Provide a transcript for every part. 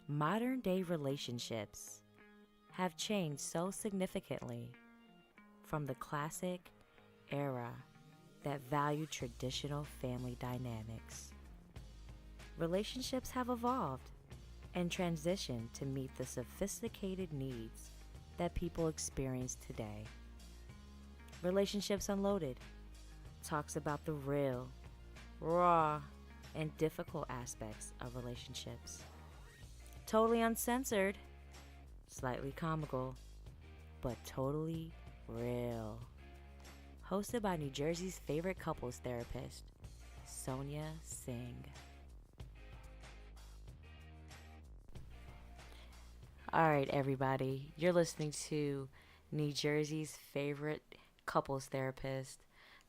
Modern day relationships have changed so significantly from the classic era that valued traditional family dynamics. Relationships have evolved and transitioned to meet the sophisticated needs that people experience today. Relationships Unloaded talks about the real, raw, and difficult aspects of relationships. Totally uncensored, slightly comical, but totally real. Hosted by New Jersey's favorite couples therapist, Sonia Singh. All right, everybody, you're listening to New Jersey's favorite couples therapist,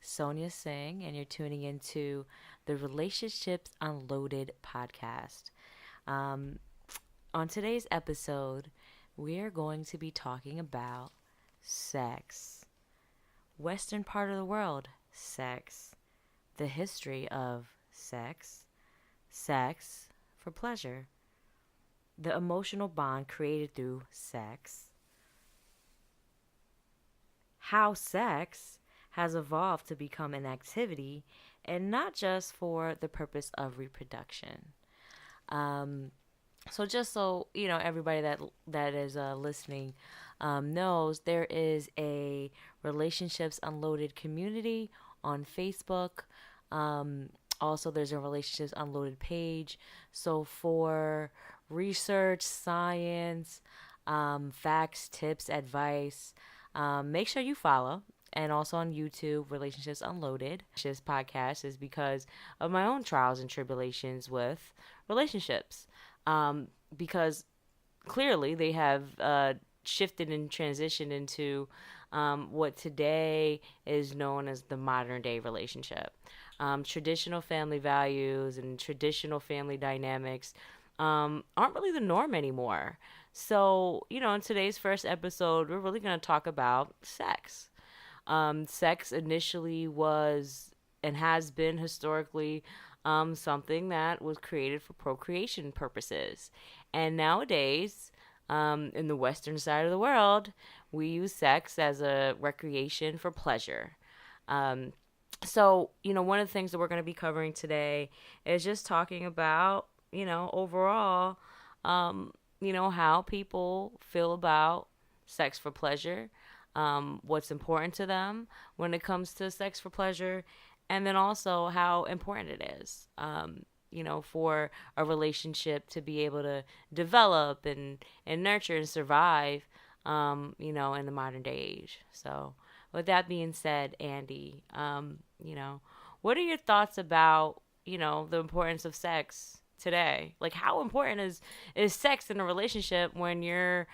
Sonia Singh, and you're tuning into the Relationships Unloaded podcast. On today's episode, we are going to be talking about sex. Western part of the world, sex. The history of sex. Sex for pleasure. The emotional bond created through sex. How sex has evolved to become an activity and not just for the purpose of reproduction. So just so you know, everybody that is listening knows, there is a Relationships Unloaded community on Facebook. Also, there's a Relationships Unloaded page. So for research, science, facts, tips, advice, make sure you follow. And also on YouTube, Relationships Unloaded. This podcast is because of my own trials and tribulations with relationships. Because clearly they have shifted and transitioned into what today is known as the modern day relationship. Traditional family values and traditional family dynamics aren't really the norm anymore. So, in today's first episode, we're really going to talk about sex. Sex initially was and has been historically something that was created for procreation purposes. And nowadays, in the Western side of the world, we use sex as a recreation for pleasure. So, one of the things that we're going to be covering today is just talking about, overall, how people feel about sex for pleasure, what's important to them when it comes to sex for pleasure, and then also how important it is, for a relationship to be able to develop and nurture and survive, in the modern day age. So with that being said, Andy, what are your thoughts about, the importance of sex today? Like, how important is sex in a relationship when you're,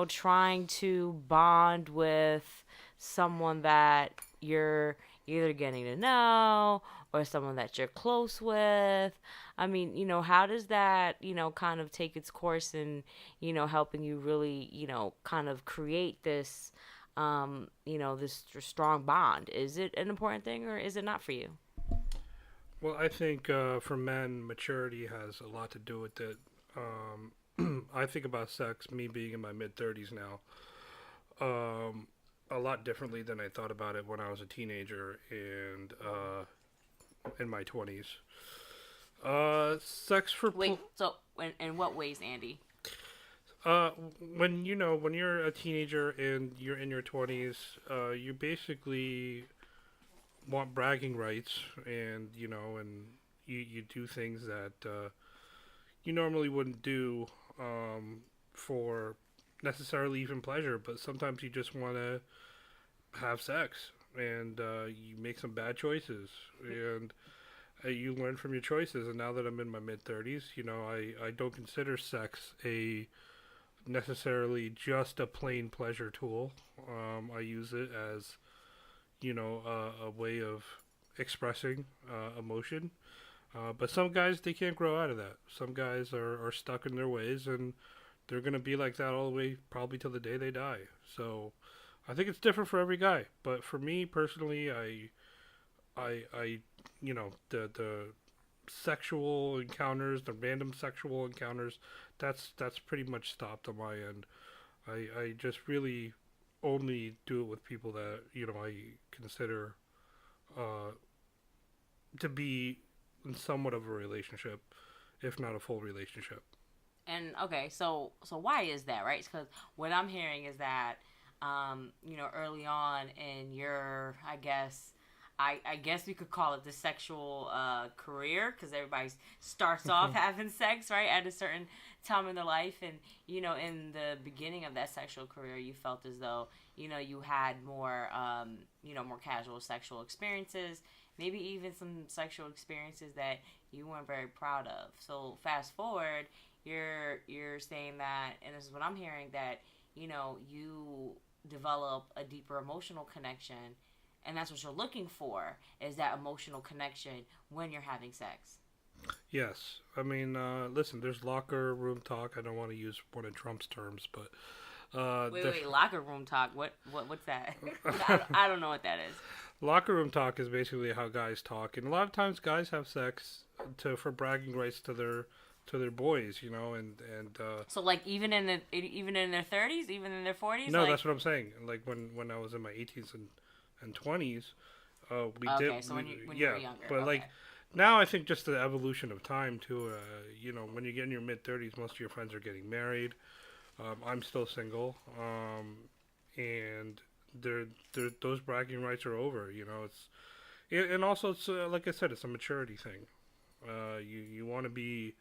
trying to bond with someone that you're either getting to know or someone that you're close with? I mean, how does that, kind of take its course in, helping you really, kind of create this, this strong bond? Is it an important thing or is it not for you? Well, I think for men, maturity has a lot to do with it. I think about sex, me being in my mid 30s now, a lot differently than I thought about it when I was a teenager and in my 20s. Sex for Wait, so in what ways, Andy? when when you're a teenager and you're in your 20s, you basically want bragging rights, and you do things that you normally wouldn't do for necessarily even pleasure, but sometimes you just want to have sex, and you make some bad choices, and you learn from your choices. And now that I'm in my mid 30s, I don't consider sex a necessarily just a plain pleasure tool. I use it as a way of expressing emotion. But some guys, they can't grow out of that. Some guys are stuck in their ways, and they're going to be like that all the way probably till the day they die. So I think it's different for every guy. But for me personally, I the sexual encounters, the random sexual encounters, that's pretty much stopped on my end. I just really only do it with people that I consider uh, to be in somewhat of a relationship, if not a full relationship. And okay, so why is that, right? Because what I'm hearing is that, early on in your, I guess we could call it the sexual career, because everybody starts off having sex, right, at a certain time in their life, and in the beginning of that sexual career, you felt as though you had more, more casual sexual experiences, maybe even some sexual experiences that you weren't very proud of. So fast forward, you're saying that, and this is what I'm hearing, that you develop a deeper emotional connection, and that's what you're looking for, is that emotional connection when you're having sex. Yes, I mean, listen, there's locker room talk. I don't want to use one of Trump's terms, but Wait, locker room talk. What's that? I don't know what that is. locker room talk is basically how guys talk, and a lot of times guys have sex for bragging rights to their boys, and So like even in their 30s, even in their 40s. no, Like, that's what I'm saying. Like when I was in my 18s and 20s, we okay, did. so when you Yeah, were younger, but okay. like now, I think just the evolution of time too. When you get in your mid 30s, most of your friends are getting married. I'm still single, and those bragging rights are over. And also it's like I said, it's a maturity thing. You want to be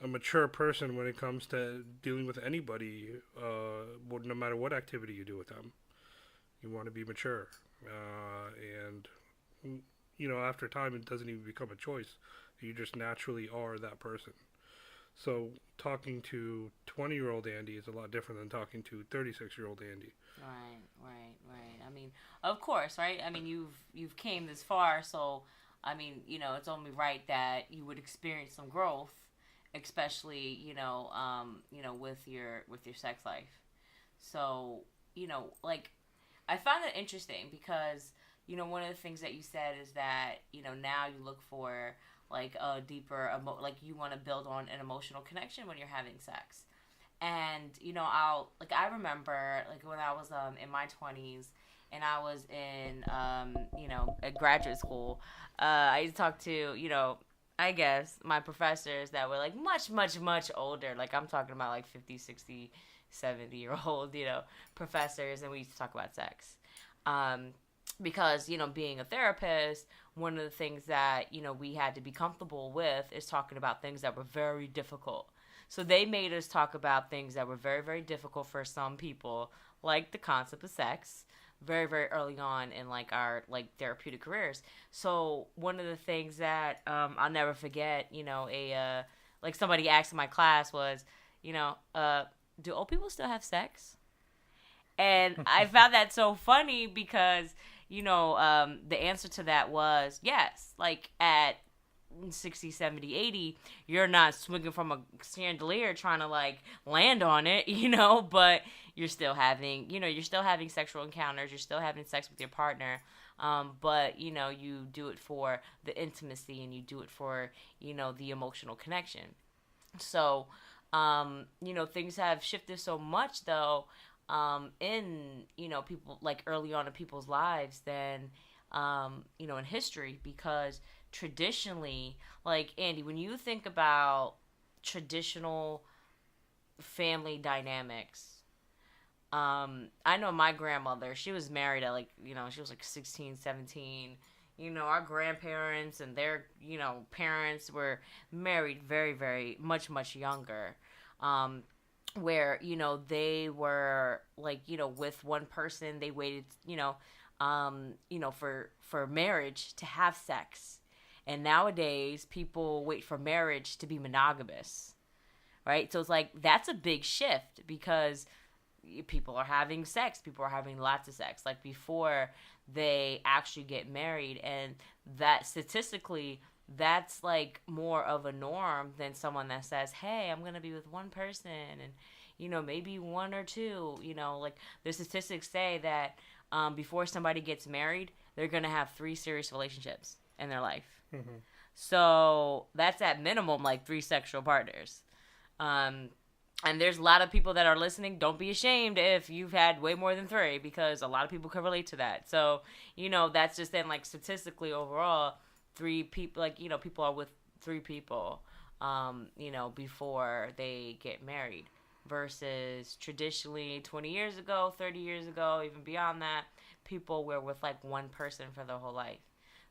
a mature person when it comes to dealing with anybody, no matter what activity you do with them. You want to be mature, and after time, it doesn't even become a choice. You just naturally are that person. So talking to 20-year-old Andy is a lot different than talking to 36-year-old Andy. Right. I mean, of course, right? I mean, you've came this far, so I mean, it's only right that you would experience some growth, especially with your sex life. So like, I find that interesting because one of the things that you said is that now you look for like a deeper like you want to build on an emotional connection when you're having sex. And I remember like when I was in my 20s and I was in at graduate school, I used to talk to I guess my professors that were like much older. Like I'm talking about like 50, 60, 70-year old professors, and we used to talk about sex. Because being a therapist, one of the things that we had to be comfortable with is talking about things that were very difficult. So they made us talk about things that were very, very difficult for some people, like the concept of sex, very, very early on in like our like therapeutic careers. So one of the things that I'll never forget, like somebody asked in my class was, do old people still have sex? And I found that so funny because the answer to that was yes. Like at 60, 70, 80, you're not swinging from a chandelier trying to like land on it, but you're still having, sexual encounters, you're still having sex with your partner. But you do it for the intimacy and you do it for, the emotional connection. So, things have shifted so much though, in, people like early on in people's lives than, in history, because traditionally, like Andy, when you think about traditional family dynamics, I know my grandmother, she was married at like, she was like 16, 17. Our grandparents and their, parents were married very, very much younger. Where, they were like, with one person, they waited, for marriage to have sex. And nowadays, people wait for marriage to be monogamous, right? So it's like, that's a big shift because people are having sex. People are having lots of sex, like before they actually get married. And that statistically, that's like more of a norm than someone that says, hey, I'm going to be with one person and, maybe one or two, like the statistics say that before somebody gets married, they're going to have 3 serious relationships in their life. Mm-hmm. So that's at minimum like 3 sexual partners. Um, and there's a lot of people that are listening. Don't be ashamed if you've had way more than 3, because a lot of people can relate to that. So, that's just then like statistically overall, 3 people, like, people are with 3 people, before they get married. Versus traditionally 20 years ago, 30 years ago, even beyond that, people were with like one person for their whole life.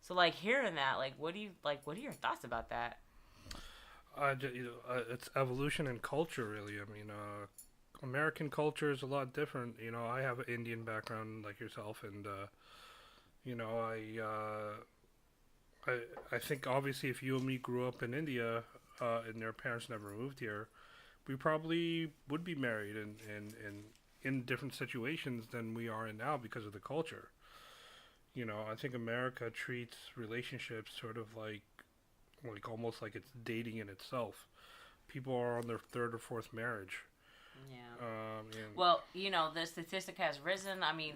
So like hearing that, like what are your thoughts about that? It's evolution and culture, really. I mean, American culture is a lot different. I have an Indian background like yourself, and you know, I think obviously if you and me grew up in India, and their parents never moved here, we probably would be married and in different situations than we are in now because of the culture. I think America treats relationships sort of like almost like it's dating in itself. People are on their third or fourth marriage. Yeah. And Well, the statistic has risen. I mean,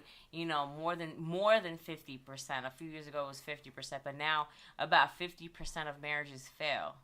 more than 50%. A few years ago it was 50%, but now about 50% of marriages fail.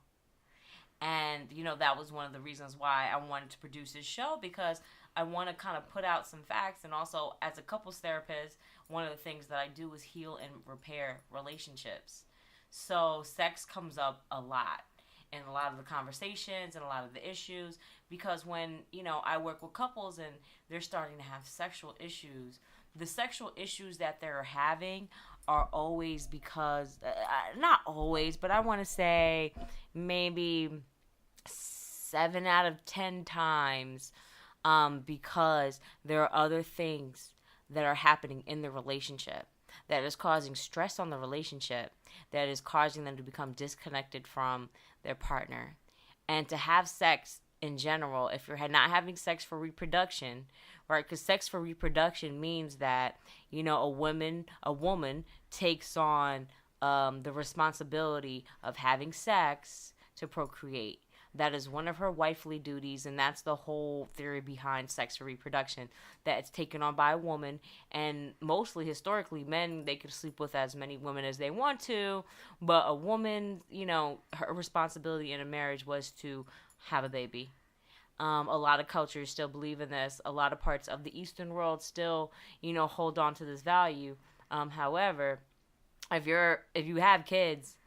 And that was one of the reasons why I wanted to produce this show, because I want to kind of put out some facts. And also, as a couples therapist, one of the things that I do is heal and repair relationships. So sex comes up a lot in a lot of the conversations and a lot of the issues, because when I work with couples and they're starting to have sexual issues, the sexual issues that they're having are always because not always, but I want to say maybe 7 out of 10 times, because there are other things that are happening in the relationship that is causing stress on the relationship, that is causing them to become disconnected from their partner. And to have sex in general, if you're not having sex for reproduction, right? Because sex for reproduction means that a woman takes on the responsibility of having sex to procreate. That is one of her wifely duties, and that's the whole theory behind sex for reproduction. That it's taken on by a woman, and mostly historically, men, they could sleep with as many women as they want to, but a woman, her responsibility in a marriage was to have a baby. A lot of cultures still believe in this. A lot of parts of the Eastern world still, hold on to this value. However, if you have kids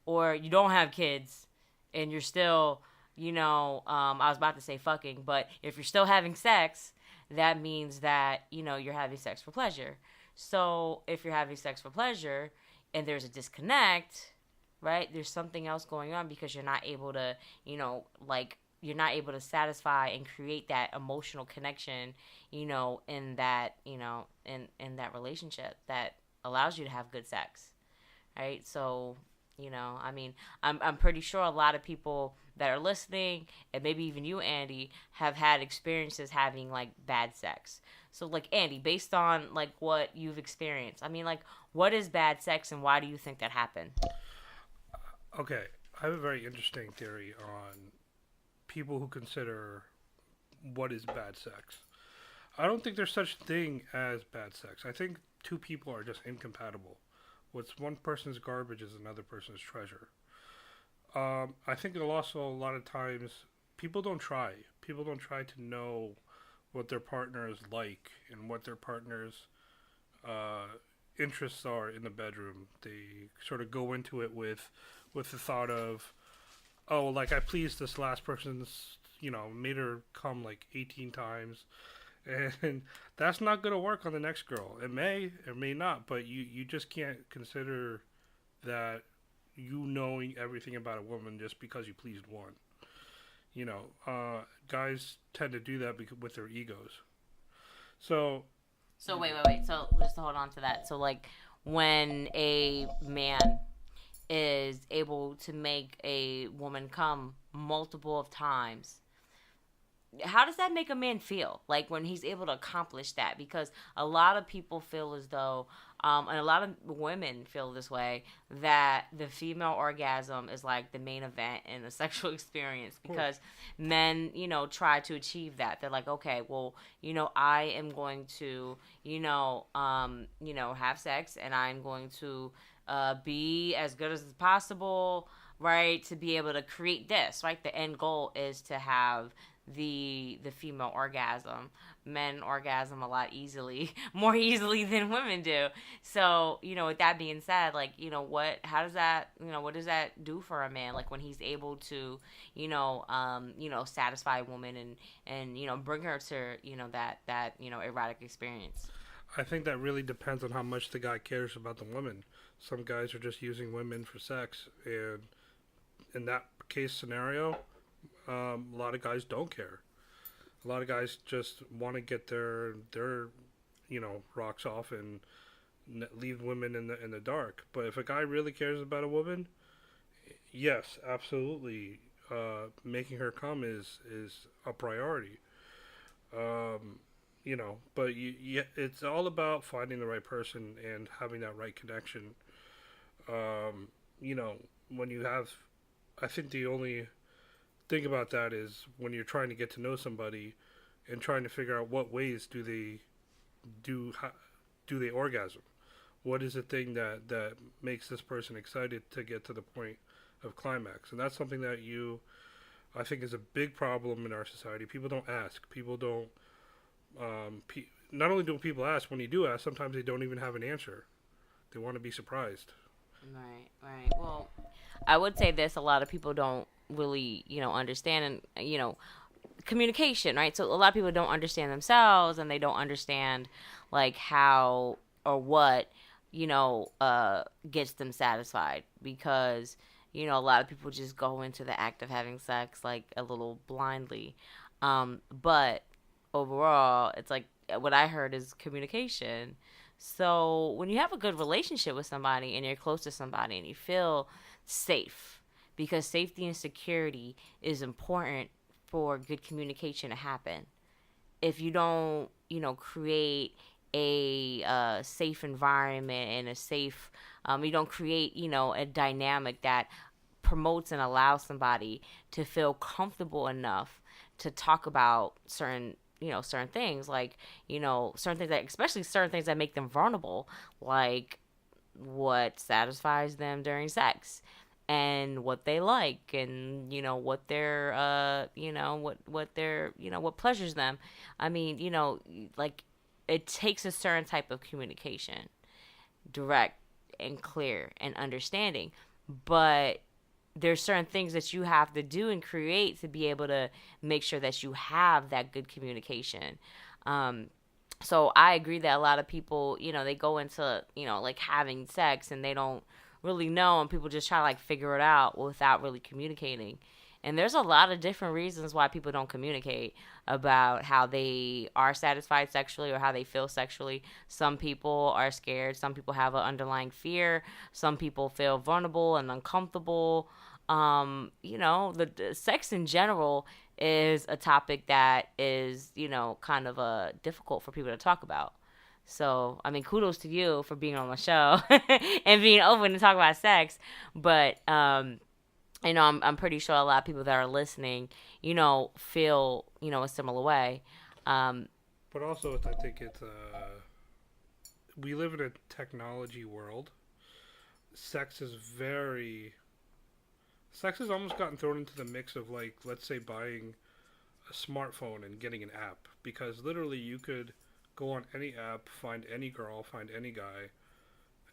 or you don't have kids and you're still, I was about to say fucking, but if you're still having sex, that means that, you're having sex for pleasure. So if you're having sex for pleasure and there's a disconnect, right, there's something else going on, because you're not able to, you're not able to satisfy and create that emotional connection, in that, in that relationship that allows you to have good sex, right? So, I mean, I'm pretty sure a lot of people that are listening, and maybe even you, Andy, have had experiences having like bad sex. So, like, Andy, based on like what you've experienced, I mean, like, what is bad sex and why do you think that happened? okay, I have a very interesting theory on people who consider what is bad sex. I don't think there's such thing as bad sex. I think two people are just incompatible. What's one person's garbage is another person's treasure. I think also a lot of times people don't try. People don't try to know what their partner is like and what their partner's uh, interests are in the bedroom. They sort of go into it with the thought of, oh, like I pleased this last person's, made her come like 18 times, and that's not gonna work on the next girl. It may not, but you just can't consider that you knowing everything about a woman just because you pleased one. Guys tend to do that with their egos. So, So wait. So just to hold on to that. So like when a man is able to make a woman come multiple of times, how does that make a man feel, like when he's able to accomplish that? Because a lot of people feel as though, and a lot of women feel this way, that the female orgasm is like the main event in the sexual experience, because men, try to achieve that. They're like, okay, well, I am going to, have sex, and I'm going to be as good as possible, right? To be able to create this, right? The end goal is to have the female orgasm. Men orgasm a lot easily, more easily than women do. So, with that being said, like, how does that, what does that do for a man? Like when he's able to, satisfy a woman and, bring her to, that erotic experience. I think that really depends on how much the guy cares about the woman. Some guys are just using women for sex, and in that case scenario, a lot of guys don't care. A lot of guys just want to get their rocks off and leave women in the dark. But if a guy really cares about a woman, yes, absolutely, making her come is a priority. But it's all about finding the right person and having that right connection. Um, you know, when you have, I think the only thing about that is when you're trying to get to know somebody and trying to figure out what ways do how, do they orgasm. What is the thing that makes this person excited to get to the point of climax? And that's something that I think, is a big problem in our society. People don't ask. People don't. Not only do people ask, when you do ask, sometimes they don't even have an answer. They want to be surprised. Right, right. Well, I would say this: a lot of people don't really, understand, and communication, right? So a lot of people don't understand themselves, and they don't understand like how or what gets them satisfied because a lot of people just go into the act of having sex like a little blindly, but overall, it's like what I heard is communication. So when you have a good relationship with somebody and you're close to somebody and you feel safe, because safety and security is important for good communication to happen. If you don't, create a safe environment and a safe, you don't create, a dynamic that promotes and allows somebody to feel comfortable enough to talk about certain things, like certain things that, especially certain things that make them vulnerable, like what satisfies them during sex and what they like, and what their what their what pleasures them. I mean, like it takes a certain type of communication, direct and clear and understanding, but there's certain things that you have to do and create to be able to make sure that you have that good communication. So I agree that a lot of people, they go into, like having sex and they don't really know, and people just try to like figure it out without really communicating. And there's a lot of different reasons why people don't communicate about how they are satisfied sexually or how they feel sexually. Some people are scared. Some people have an underlying fear. Some people feel vulnerable and uncomfortable. The sex in general is a topic that is, kind of difficult for people to talk about. So, I mean, kudos to you for being on the show and being open to talk about sex. But, I'm pretty sure a lot of people that are listening, feel, a similar way. Um, But also, I think we live in a technology world. Sex is very Sex has almost gotten thrown into the mix of, like, let's say buying a smartphone and getting an app, because literally you could go on any app, find any girl, find any guy,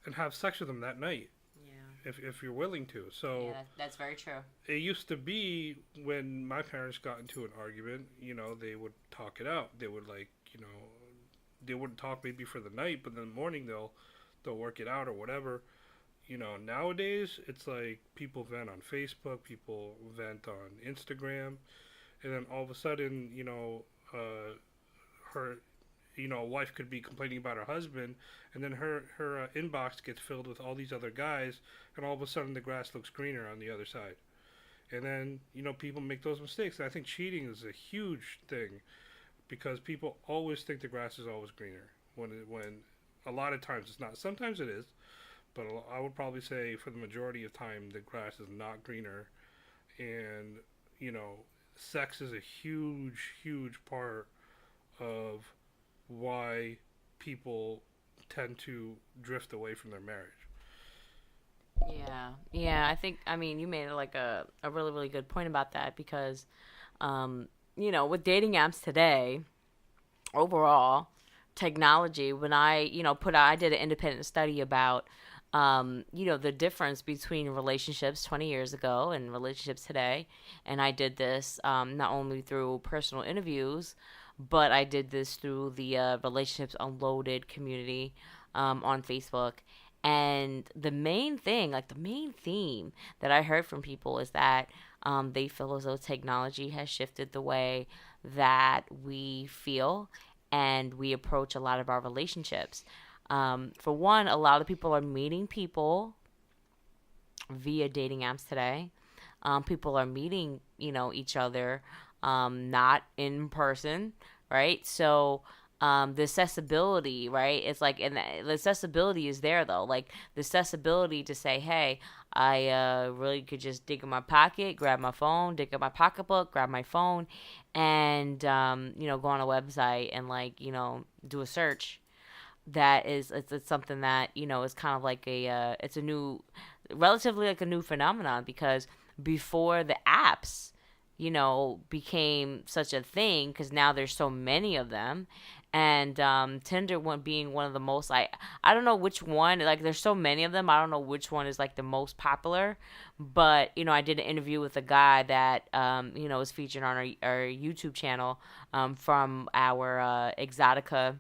and have sex with them that night. yeah. If you're willing to. So Yeah, that's very true. it used to be when my parents got into an argument, they would talk it out. They would, like, they wouldn't talk maybe for the night, but in the morning they'll work it out or whatever. Nowadays it's like people vent on Facebook, people vent on Instagram, and then all of a sudden, her, a wife could be complaining about her husband, and then her inbox gets filled with all these other guys, and all of a sudden the grass looks greener on the other side. And then, people make those mistakes. And I think cheating is a huge thing because people always think the grass is always greener when a lot of times it's not. Sometimes it is, but I would probably say for the majority of time the grass is not greener. And sex is a huge, huge part of why people tend to drift away from their marriage. Yeah, yeah. I mean, you made like a really, really good point about that because, um, with dating apps today, overall, technology, when I did an independent study about, the difference between relationships 20 years ago and relationships today. And I did this not only through personal interviews, but I did this through the Relationships Unloaded community on Facebook. And the main thing, like the main theme that I heard from people is that they feel as though technology has shifted the way that we feel and we approach a lot of our relationships. For one, a lot of people are meeting people via dating apps today. People are meeting, each other, not in person, right? So the accessibility, right? It's like, and the accessibility is there though. Like the accessibility to say, hey, I really could just dig in my pocket, grab my phone, dig in my pocketbook, grab my phone, and go on a website and like do a search. That is, it's something that is kind of like it's a new, relatively like a new phenomenon because before the apps became such a thing because now there's so many of them. And Tinder one being one of the most, I don't know which one, like there's so many of them, I don't know which one is like the most popular. But I did an interview with a guy that is featured on our YouTube channel, from our Exotica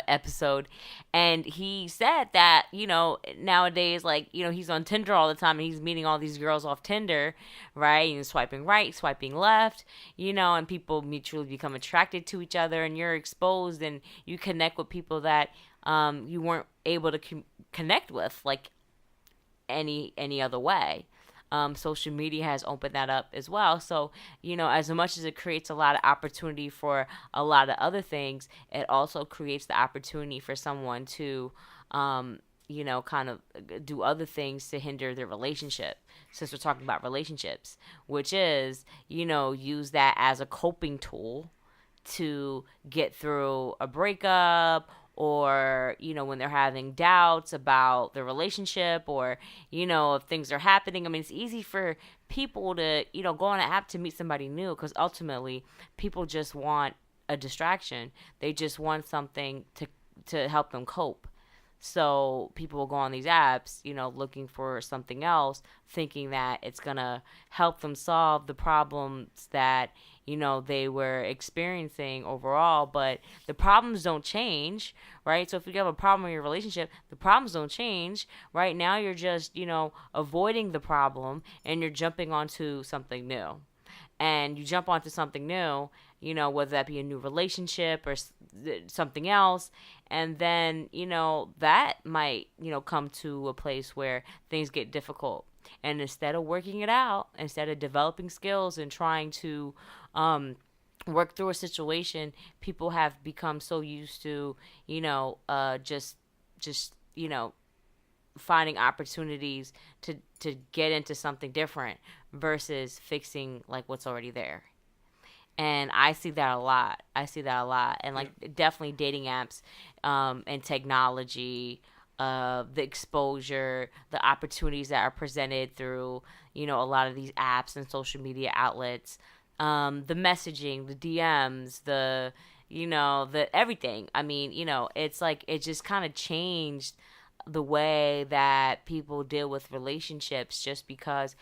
episode. And he said that nowadays, like he's on Tinder all the time and he's meeting all these girls off Tinder, right? And swiping right, swiping left, and people mutually become attracted to each other, and you're exposed and you connect with people that you weren't able to connect with like any other way. Social media has opened that up as well. So, as much as it creates a lot of opportunity for a lot of other things, it also creates the opportunity for someone to, kind of do other things to hinder their relationship. Since we're talking about relationships, which is, use that as a coping tool to get through a breakup, or when they're having doubts about the relationship, or if things are happening. I mean, it's easy for people to go on an app to meet somebody new because ultimately people just want a distraction. They just want something to help them cope. So people will go on these apps, looking for something else, thinking that it's gonna help them solve the problems that they were experiencing overall. But the problems don't change, right? So if you have a problem in your relationship, the problems don't change. Right now, you're just avoiding the problem and you're jumping onto something new. And you jump onto something new, whether that be a new relationship or something else. And then, that might, come to a place where things get difficult. And instead of working it out, instead of developing skills and trying to work through a situation, people have become so used to, just, finding opportunities to get into something different versus fixing like what's already there. And I see that a lot. I see that a lot. And Yeah. like definitely dating apps, and technology, the exposure, the opportunities that are presented through, a lot of these apps and social media outlets, the messaging, the DMs, the everything. I mean, it's like it just kind of changed the way that people deal with relationships just because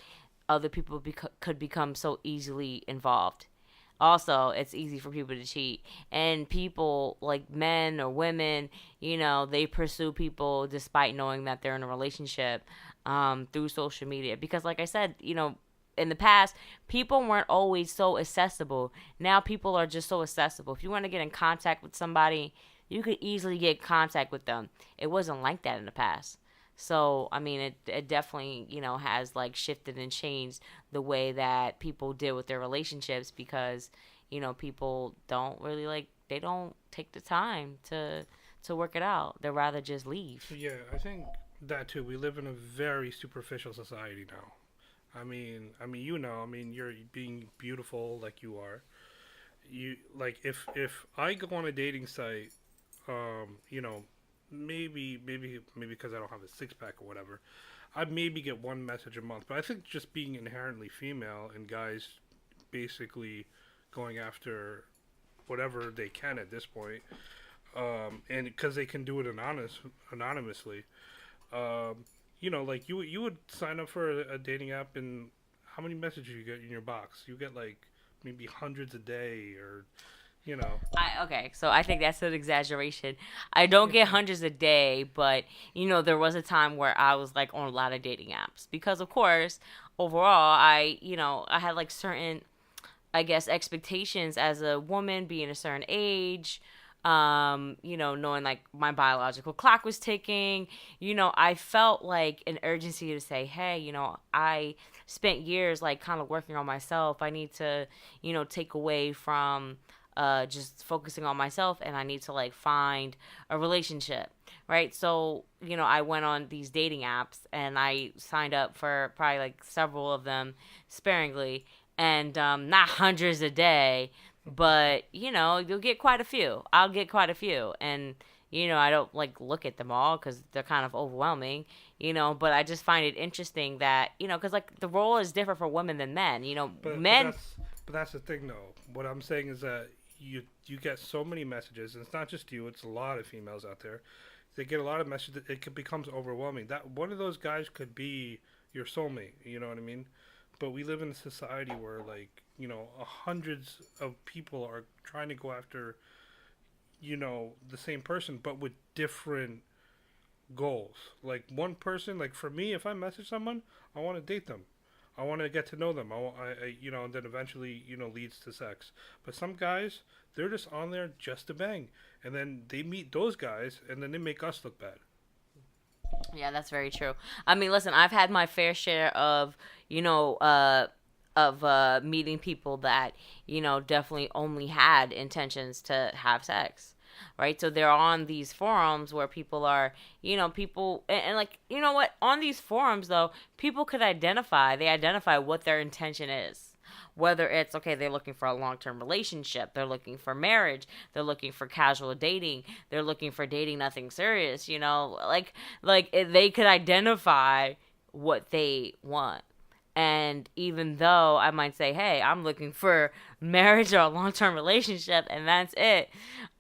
other people could become so easily involved. Also, it's easy for people to cheat. And people, like men or women, they pursue people despite knowing that they're in a relationship, through social media. Because, like I said, in the past, people weren't always so accessible. Now, people are just so accessible. If you want to get in contact with somebody, you could easily get in contact with them. It wasn't like that in the past. So, I mean, it definitely, has like shifted and changed the way that people deal with their relationships because, people don't really like, they don't take the time to work it out. They'd rather just leave. Yeah, I think that too. We live in a very superficial society now. I mean, you're being beautiful like you are. You like if I go on a dating site, maybe because I don't have a six pack or whatever, I maybe get one message a month, but I think just being inherently female and guys basically going after whatever they can at this point, and because they can do it anonymously, um, like you would sign up for a dating app, and how many messages you get in your box? You get like maybe hundreds a day, or you know. Okay, so I think that's an exaggeration. I don't get hundreds a day, but there was a time where I was like on a lot of dating apps because, of course, overall, I had like certain, I guess, expectations as a woman being a certain age. Knowing like my biological clock was ticking, I felt like an urgency to say, hey, I spent years like kind of working on myself. I need to, take away from just focusing on myself, and I need to like find a relationship, right? So, I went on these dating apps and I signed up for probably like several of them sparingly, and not hundreds a day, but you'll get quite a few. I'll get quite a few, and I don't like look at them all because they're kind of overwhelming, but I just find it interesting that because like the role is different for women than men. Men. But that's the thing, though. What I'm saying is that you get so many messages, and it's not just you; it's a lot of females out there. They get a lot of messages. Becomes overwhelming. That one of those guys could be your soulmate. You know what I mean? But we live in a society where, like, hundreds of people are trying to go after, the same person, but with different goals. Like one person, like for me, if I message someone, I want to date them. I want to get to know them. And then eventually, leads to sex. But some guys, they're just on there just to bang, and then they meet those guys, and then they make us look bad. Yeah, that's very true. I mean, listen, I've had my fair share of, meeting people that, definitely only had intentions to have sex. Right. So they're on these forums where people are, people and like, what? On these forums, though, people could identify what their intention is. Whether it's okay, they're looking for a long-term relationship, they're looking for marriage, they're looking for casual dating, they're looking for dating nothing serious, like they could identify what they want. And even though I might say, hey, I'm looking for marriage or a long-term relationship, and that's it,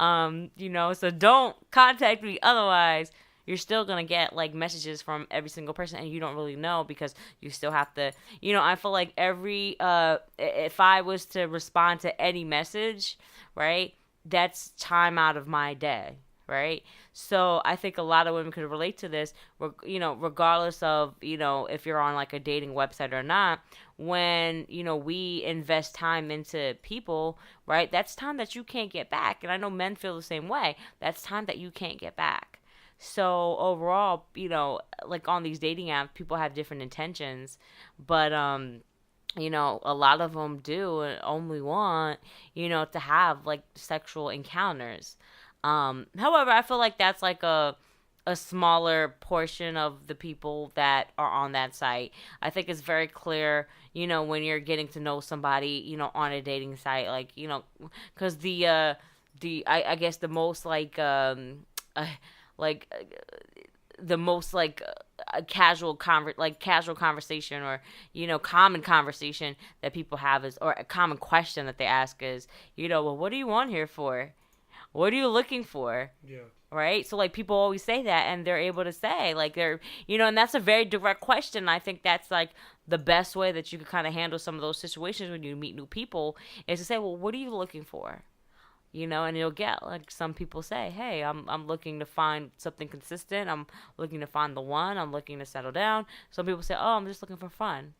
so don't contact me otherwise. You're still going to get like messages from every single person, and you don't really know because you still have to, I feel like if I was to respond to any message, right, that's time out of my day, right? So I think a lot of women could relate to this, regardless of, if you're on like a dating website or not. When, we invest time into people, right, that's time that you can't get back. And I know men feel the same way. That's time that you can't get back. So overall, like on these dating apps, people have different intentions, but a lot of them do only want, to have like sexual encounters. However, I feel like that's like a smaller portion of the people that are on that site. I think it's very clear, when you're getting to know somebody, on a dating site, like, because I guess the most like the most like a casual conversation, or common conversation that people have is, or a common question that they ask is, well, what do you want here for? What are you looking for? Yeah. Right? So like people always say that, and they're able to say like they're, and that's a very direct question. I think that's like the best way that you can kind of handle some of those situations when you meet new people, is to say, well, what are you looking for? And you'll get like some people say, hey, I'm looking to find something consistent. I'm looking to find the one. I'm looking to settle down. Some people say, oh, I'm just looking for fun.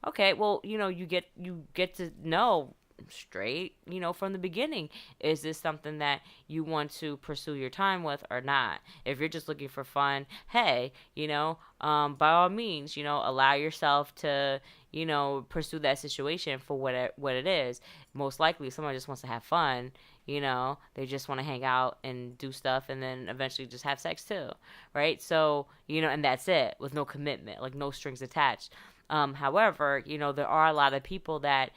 Okay, well, you get to know straight, from the beginning, is this something that you want to pursue your time with or not? If you're just looking for fun, hey, by all means, allow yourself to, pursue that situation for what it is. Most likely someone just wants to have fun. They just want to hang out and do stuff, and then eventually just have sex too, right? So, and that's it, with no commitment, like no strings attached. However, there are a lot of people that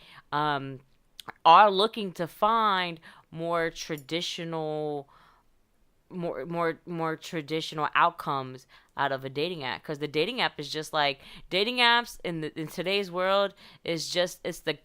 are looking to find more traditional more traditional outcomes out of a dating app, because the dating app is just like dating apps in today's world is just, it's the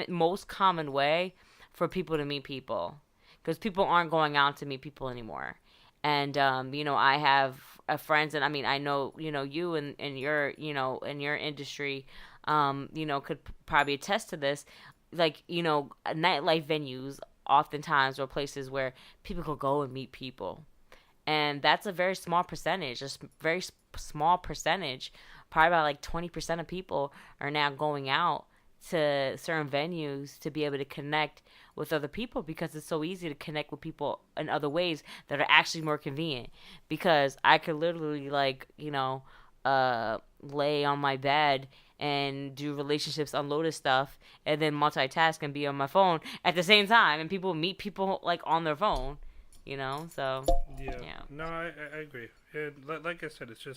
most common way for people to meet people, because people aren't going out to meet people anymore. And I have friends, and I mean, I know, you and your, in your industry, could probably attest to this, like, nightlife venues oftentimes or places where people could go and meet people, and that's a very small percentage, just very small percentage. Probably about like 20% of people are now going out to certain venues to be able to connect with other people, because it's so easy to connect with people in other ways that are actually more convenient. Because I could literally, like, lay on my bed and do relationships unloaded stuff, and then multitask and be on my phone at the same time, and people meet people like on their phone, so Yeah. yeah. No, I agree. And like I said, it's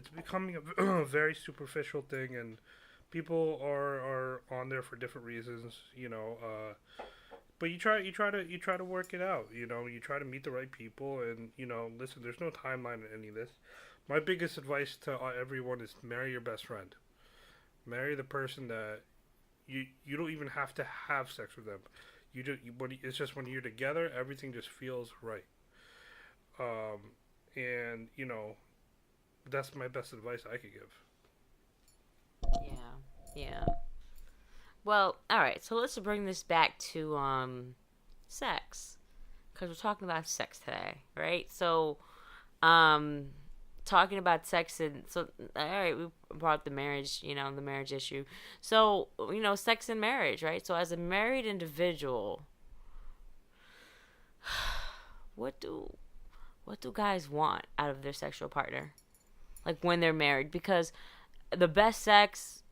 becoming a very superficial thing, and people are on there for different reasons, but you try to work it out. You try to meet the right people, and listen. There's no timeline in any of this. My biggest advice to everyone is marry your best friend. Marry the person that you don't even have to have sex with them. It's just when you're together, everything just feels right. And that's my best advice I could give. Yeah, yeah. Well, all right. So let's bring this back to sex, because we're talking about sex today, right? So, um, talking about sex, and so all right, we brought up the marriage, the marriage issue. So, sex and marriage, right? So, as a married individual, what do guys want out of their sexual partner, like when they're married? Because the best sex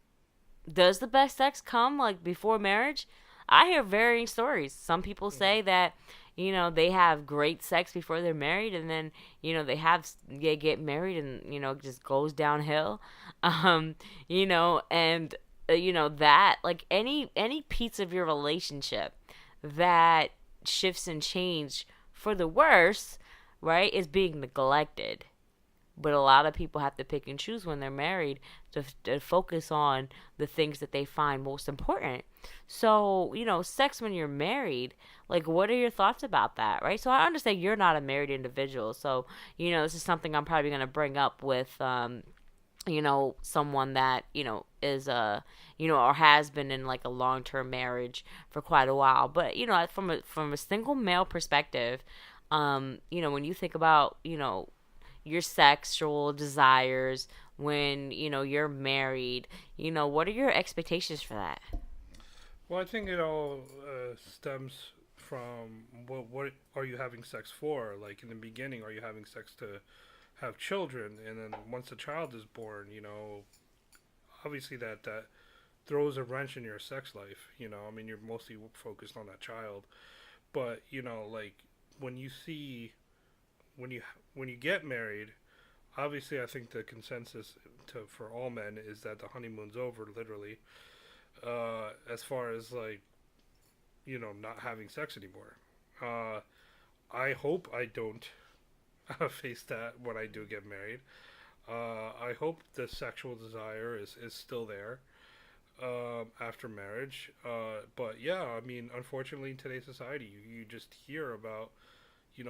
does the best sex come like before marriage? I hear varying stories. Some people say that they have great sex before they're married, and then they get married, and it just goes downhill. um and that, like, any piece of your relationship that shifts and change for the worse, right, is being neglected. But a lot of people have to pick and choose when they're married to focus on the things that they find most important. So, sex when you're married, like, what are your thoughts about that, right? So I understand you're not a married individual. So, this is something I'm probably going to bring up with, someone that, is, or has been in like a long-term marriage for quite a while. But, from a single male perspective, when you think about, your sexual desires when you're married, what are your expectations for that? Well, I think it all stems from what are you having sex for? Like in the beginning, are you having sex to have children? And then once a child is born, obviously that throws a wrench in your sex life. I mean, you're mostly focused on that child, but like when you see when you get married, obviously I think the consensus for all men is that the honeymoon's over, literally. As far as like not having sex anymore. Uh, I hope I don't face that when I do get married. I hope the sexual desire is still there after marriage. But yeah, I mean, unfortunately, in today's society, you just hear about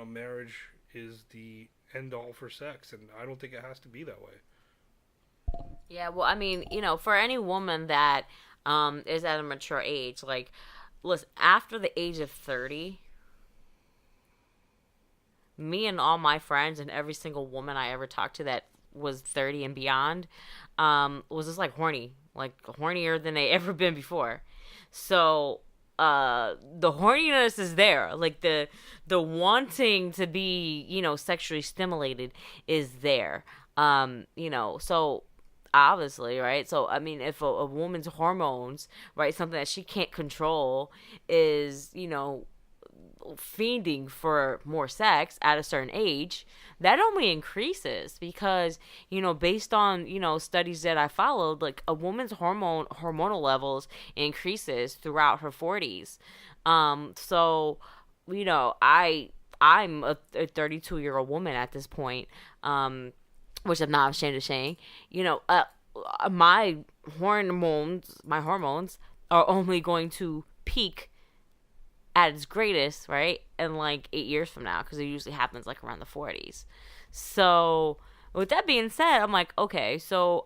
marriage is the end all for sex, and I don't think it has to be that way. Yeah, well, I mean, for any woman that is at a mature age, like, listen, after the age of 30, me and all my friends and every single woman I ever talked to that was 30 and beyond, was just like horny, like hornier than they ever been before. So, the horniness is there, like the wanting to be sexually stimulated is there. So obviously, right? So I mean, if a woman's hormones, right, something that she can't control, is fiending for more sex at a certain age, that only increases because based on studies that I followed, like a woman's hormonal levels increases throughout her 40s. So I I'm a 32-year-old woman at this point, which I'm not ashamed of saying. You know, my hormones are only going to peak at its greatest, right? In like 8 years from now, because it usually happens like around the 40s. So, with that being said, I'm like, okay, so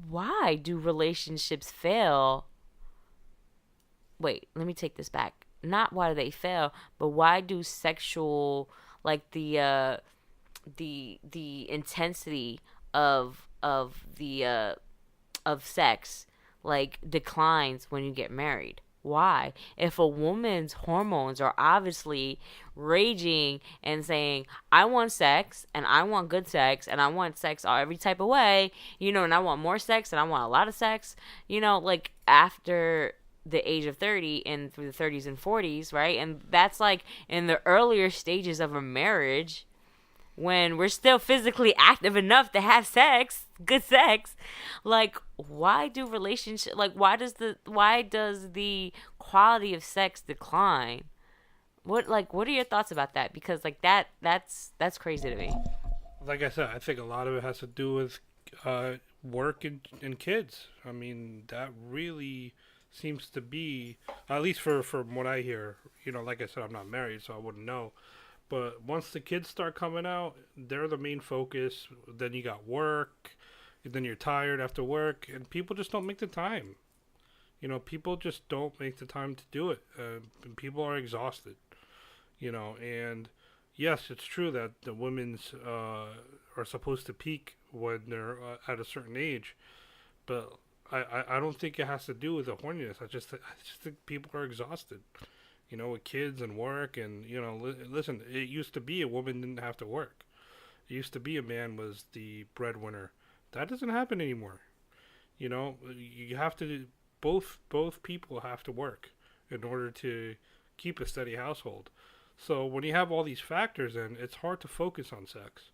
why do relationships fail? Wait, let me take this back. Not why do they fail, but why do sexual, like the intensity of sex, like, declines when you get married? Why? If a woman's hormones are obviously raging and saying, I want sex and I want good sex and I want sex every type of way, and I want more sex and I want a lot of sex, like after the age of 30 and through the 30s and 40s, right? And that's like in the earlier stages of a marriage, when we're still physically active enough to have sex, good sex. Like, why do relationship, like, why does the quality of sex decline? What are your thoughts about that? Because like that's crazy to me. Like I said, I think a lot of it has to do with work and kids. I mean, that really seems to be, at least from what I hear. Like I said, I'm not married, so I wouldn't know. But once the kids start coming out, they're the main focus. Then you got work, and then you're tired after work, and people just don't make the time. People just don't make the time to do it. People are exhausted. And yes, it's true that the women's are supposed to peak when they're at a certain age, but I don't think it has to do with the horniness. I just think people are exhausted. With kids and work, and listen, it used to be a woman didn't have to work. It used to be a man was the breadwinner. That doesn't happen anymore. You have to, both people have to work in order to keep a steady household. So when you have all these factors in, it's hard to focus on sex.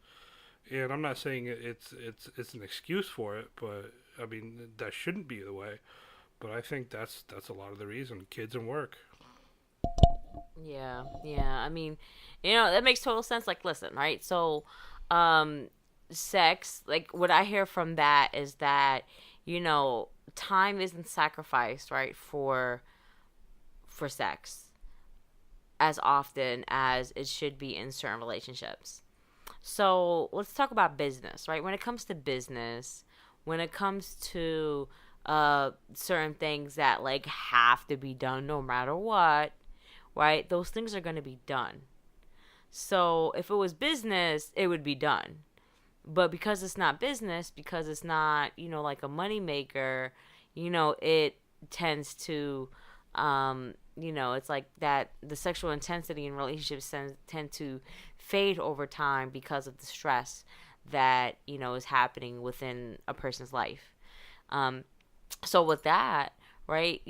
And I'm not saying it's an excuse for it, but I mean that shouldn't be the way. But I think that's a lot of the reason. Kids and work. Yeah, yeah. I mean, that makes total sense. Like, listen, right? So, sex, like, what I hear from that is that, time isn't sacrificed, right, for sex as often as it should be in certain relationships. So, let's talk about business, right? When it comes to business, when it comes to certain things that, like, have to be done no matter what, right? Those things are going to be done. So if it was business, it would be done. But because it's not business, because it's not, like a money maker, it tends to, it's like that the sexual intensity in relationships tend to fade over time because of the stress that, is happening within a person's life. So with that, right,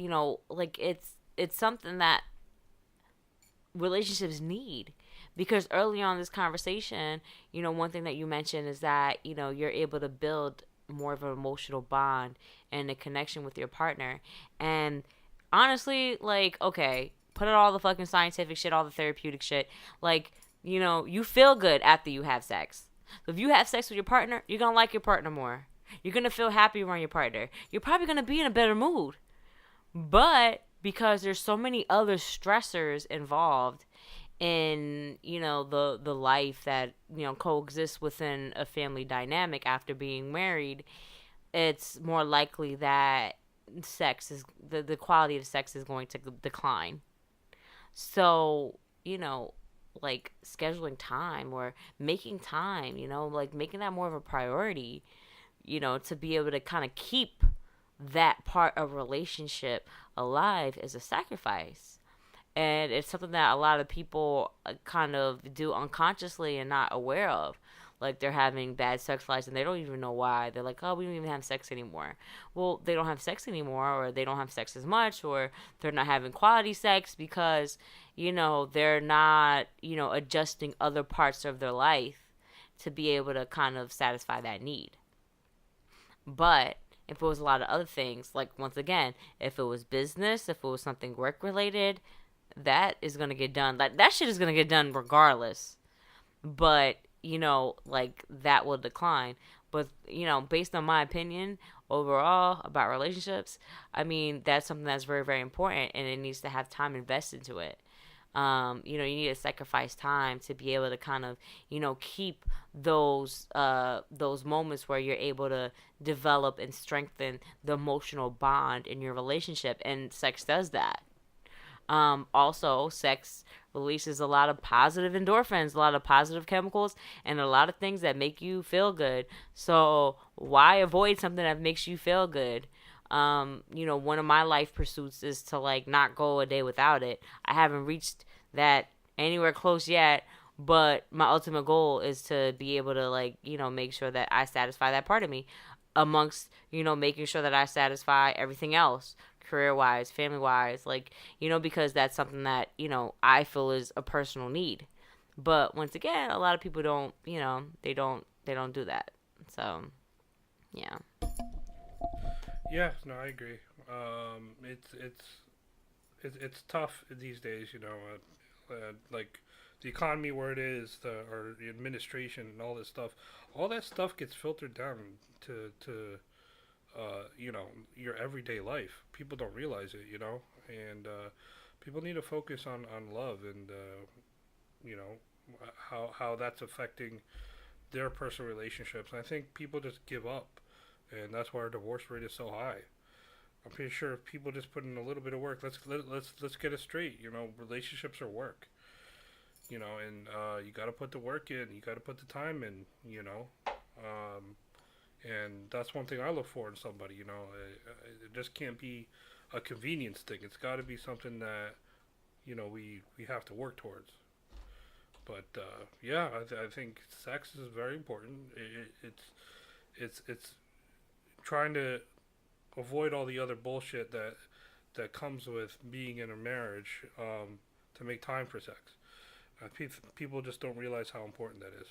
like it's something that relationships need, because early on in this conversation, one thing that you mentioned is that you're able to build more of an emotional bond and a connection with your partner. And honestly, like, okay, put it all the fucking scientific shit, all the therapeutic shit, like, you feel good after you have sex. So if you have sex with your partner, you're gonna like your partner more, you're gonna feel happy around your partner, you're probably gonna be in a better mood. But because there's so many other stressors involved in the life that coexists within a family dynamic after being married, it's more likely that sex is the quality of sex is going to decline. So like scheduling time or making time, like making that more of a priority, to be able to kind of keep that part of relationship alive is a sacrifice. And it's something that a lot of people kind of do unconsciously and not aware of. Like, they're having bad sex lives and they don't even know why. They're like, oh, we don't even have sex anymore. Well, they don't have sex anymore, or they don't have sex as much, or they're not having quality sex because, they're not, adjusting other parts of their life to be able to kind of satisfy that need. But if it was a lot of other things, like, once again, if it was business, if it was something work related, that is gonna get done. Like that shit is gonna get done regardless. But like that will decline. But based on my opinion overall about relationships, I mean that's something that's very very important, and it needs to have time invested into it. You need to sacrifice time to be able to kind of, keep those moments where you're able to develop and strengthen the emotional bond in your relationship, and sex does that. Also, sex releases a lot of positive endorphins, a lot of positive chemicals, and a lot of things that make you feel good. So why avoid something that makes you feel good? One of my life pursuits is to like not go a day without it. I haven't reached that anywhere close yet, but my ultimate goal is to be able to like, make sure that I satisfy that part of me amongst, making sure that I satisfy everything else, career wise, family wise, like, because that's something that, I feel is a personal need. But once again, a lot of people don't, they don't do that. So, yeah. Yeah, no, I agree. It's tough these days, like the economy where it is, or the administration and all this stuff. All that stuff gets filtered down to your everyday life. People don't realize it, and people need to focus on love and you know how that's affecting their personal relationships. And I think people just give up, and that's why our divorce rate is so high. I'm pretty sure if people just put in a little bit of work, let's get it straight. Relationships are work. And you got to put the work in. You got to put the time in. And that's one thing I look for in somebody. It just can't be a convenience thing. It's got to be something that we have to work towards. But yeah, I think sex is very important. It's trying to avoid all the other bullshit that comes with being in a marriage, to make time for sex. People just don't realize how important that is.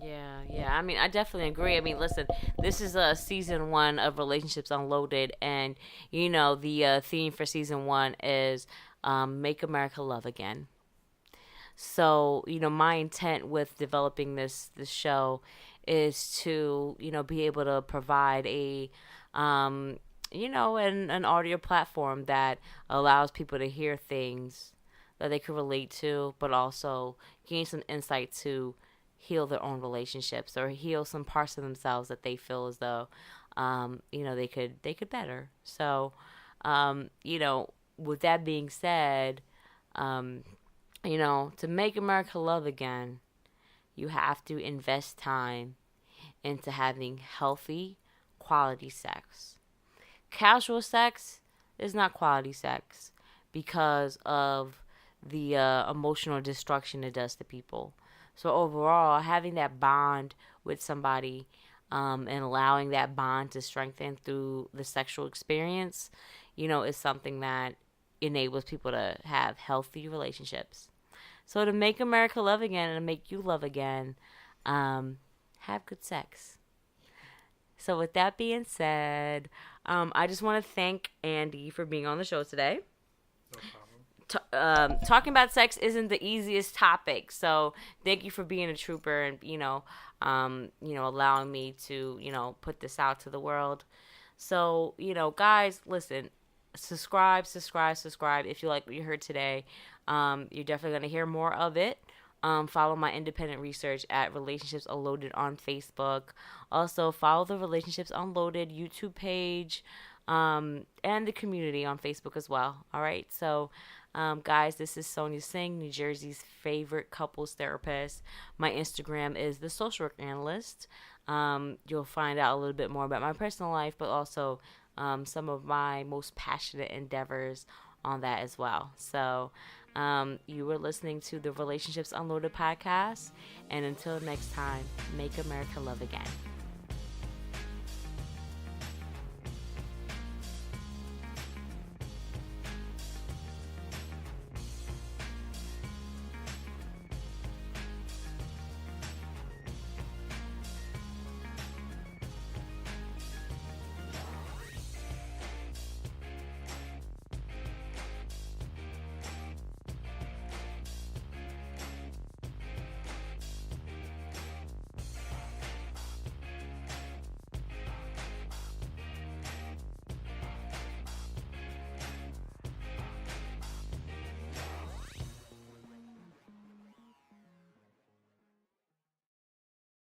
Yeah, yeah. I mean, I definitely agree. I mean, listen, this is season one of Relationships Unloaded, and the theme for season one is "Make America Love Again." So, my intent with developing this show is to be able to provide a an audio platform that allows people to hear things that they could relate to, but also gain some insight to heal their own relationships or heal some parts of themselves that they feel as though they could better. So, with that being said, um, to make America love again, you have to invest time into having healthy, quality sex. Casual sex is not quality sex because of the emotional destruction it does to people. So overall, having that bond with somebody, and allowing that bond to strengthen through the sexual experience, is something that enables people to have healthy relationships. So to make America love again and to make you love again, have good sex. So with that being said, I just want to thank Andy for being on the show today. No problem. Talking about sex isn't the easiest topic, so thank you for being a trooper and allowing me to put this out to the world. So guys, listen, subscribe if you like what you heard today. You're definitely gonna hear more of it. Follow my independent research at Relationships Unloaded on Facebook. Also, follow the Relationships Unloaded YouTube page, and the community on Facebook as well. All right. So, guys, this is Sonia Singh, New Jersey's favorite couples therapist. My Instagram is the Social Work Analyst. You'll find out a little bit more about my personal life, but also some of my most passionate endeavors on that as well. So, you were listening to the Relationships Unloaded podcast. And until next time, make America love again.